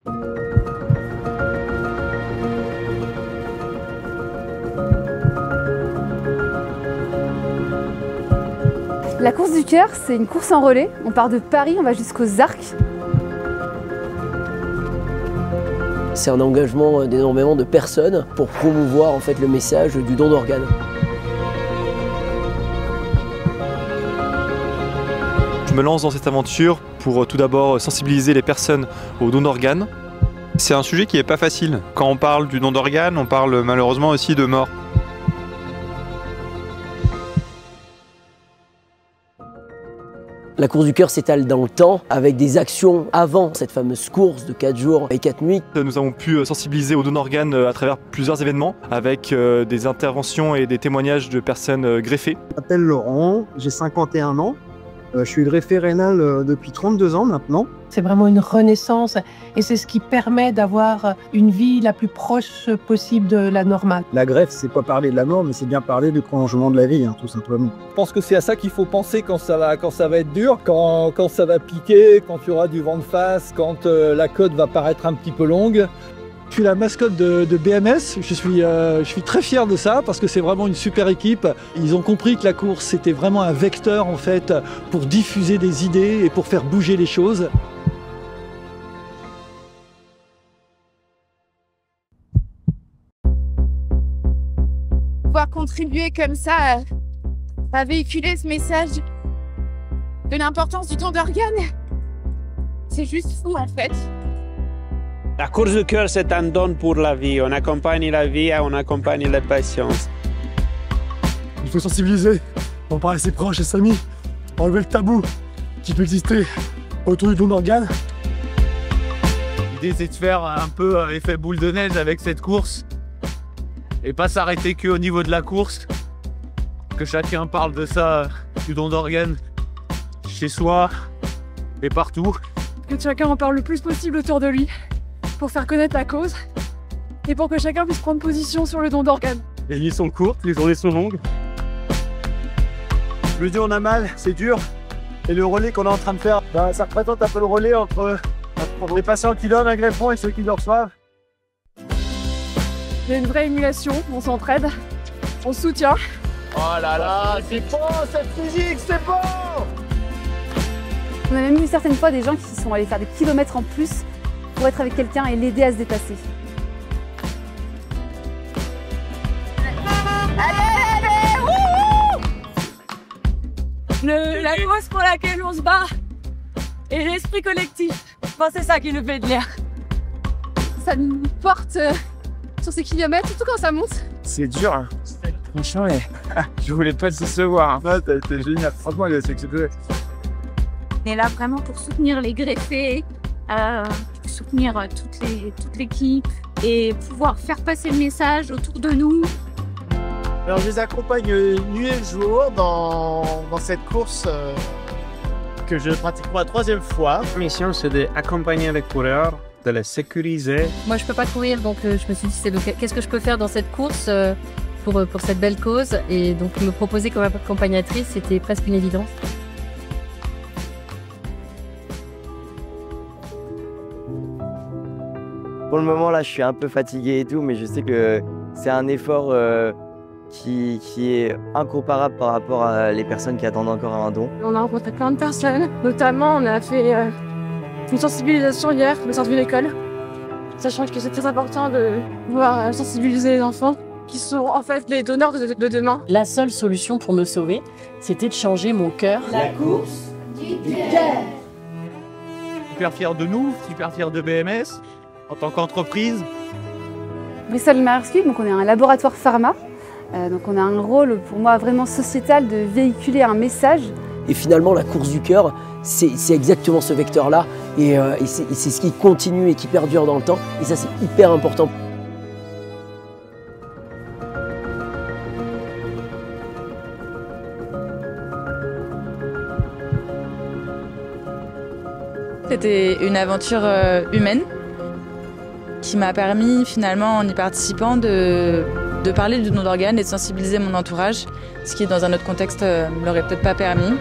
La course du cœur, c'est une course en relais. On part de Paris, on va jusqu'aux Arcs. C'est un engagement d'énormément de personnes pour promouvoir en fait le message du don d'organes. Je me lance dans cette aventure pour tout d'abord sensibiliser les personnes au don d'organes. C'est un sujet qui n'est pas facile. Quand on parle du don d'organes, on parle malheureusement aussi de mort. La course du cœur s'étale dans le temps avec des actions avant cette fameuse course de 4 jours et 4 nuits. Nous avons pu sensibiliser au don d'organes à travers plusieurs événements avec des interventions et des témoignages de personnes greffées. Je m'appelle Laurent, j'ai 51 ans. Je suis greffé rénal depuis 32 ans maintenant. C'est vraiment une renaissance et c'est ce qui permet d'avoir une vie la plus proche possible de la normale. La greffe, c'est pas parler de la mort, mais c'est bien parler du prolongement de la vie, tout simplement. Je pense que c'est à ça qu'il faut penser quand ça va être dur, quand ça va piquer, quand il y aura du vent de face, quand la côte va paraître un petit peu longue. Je suis la mascotte de BMS, je suis très fier de ça parce que c'est vraiment une super équipe. Ils ont compris que la course c'était vraiment un vecteur en fait pour diffuser des idées et pour faire bouger les choses. Pouvoir contribuer comme ça à véhiculer ce message de l'importance du don d'organes, c'est juste fou en fait. La course du cœur, c'est un don pour la vie. On accompagne la vie et on accompagne la patience. Il faut sensibiliser, en parler à ses proches et ses amis, enlever le tabou qui peut exister autour du don d'organes. L'idée, c'est de faire un peu effet boule de neige avec cette course et pas s'arrêter qu'au niveau de la course. Que chacun parle de ça, du don d'organes, chez soi et partout. Que chacun en parle le plus possible autour de lui, pour faire connaître la cause et pour que chacun puisse prendre position sur le don d'organes. Les nuits sont courtes, les journées sont longues. Le Dieu, on a mal, c'est dur. Et le relais qu'on est en train de faire, ça représente un peu le relais entre les patients qui donnent un greffon et ceux qui le reçoivent. Il y a une vraie émulation, on s'entraide, on se soutient. Oh là là, c'est bon cette physique, c'est bon! On a même eu certaines fois des gens qui sont allés faire des kilomètres en plus pour être avec quelqu'un et l'aider à se dépasser. La cause pour laquelle on se bat et l'esprit collectif, c'est ça qui nous fait de l'air. Ça nous porte sur ces kilomètres, surtout quand ça monte. C'est dur, hein. Franchement, je voulais pas te décevoir. Ouais, t'as été génial, franchement, c'est exceptionnel. On est là vraiment pour soutenir les greffés, soutenir toute l'équipe et pouvoir faire passer le message autour de nous. Alors je les accompagne nuit et jour dans cette course que je pratique pour la 3e fois. La mission, c'est d'accompagner les coureurs, de les sécuriser. Moi, je peux pas courir, donc je me suis dit, qu'est-ce que je peux faire dans cette course pour cette belle cause? Et donc, me proposer comme accompagnatrice, c'était presque une évidence. Pour le moment, là, je suis un peu fatigué et tout, mais je sais que c'est un effort qui est incomparable par rapport à les personnes qui attendent encore un don. On a rencontré plein de personnes, notamment on a fait une sensibilisation hier au sein d'une école, sachant que c'est très important de pouvoir sensibiliser les enfants qui sont en fait les donneurs de demain. La seule solution pour me sauver, c'était de changer mon cœur. La course du cœur. Super fier de nous, super fier de BMS, en tant qu'entreprise. Bristol Myers Squibb, donc on est un laboratoire pharma. Donc on a un rôle pour moi vraiment sociétal de véhiculer un message. Et finalement, la course du cœur, c'est exactement ce vecteur-là. Et c'est ce qui continue et qui perdure dans le temps. Et ça, c'est hyper important. C'était une aventure humaine qui m'a permis finalement, en y participant, de parler du don d'organes et de sensibiliser mon entourage, ce qui dans un autre contexte ne l'aurait peut-être pas permis.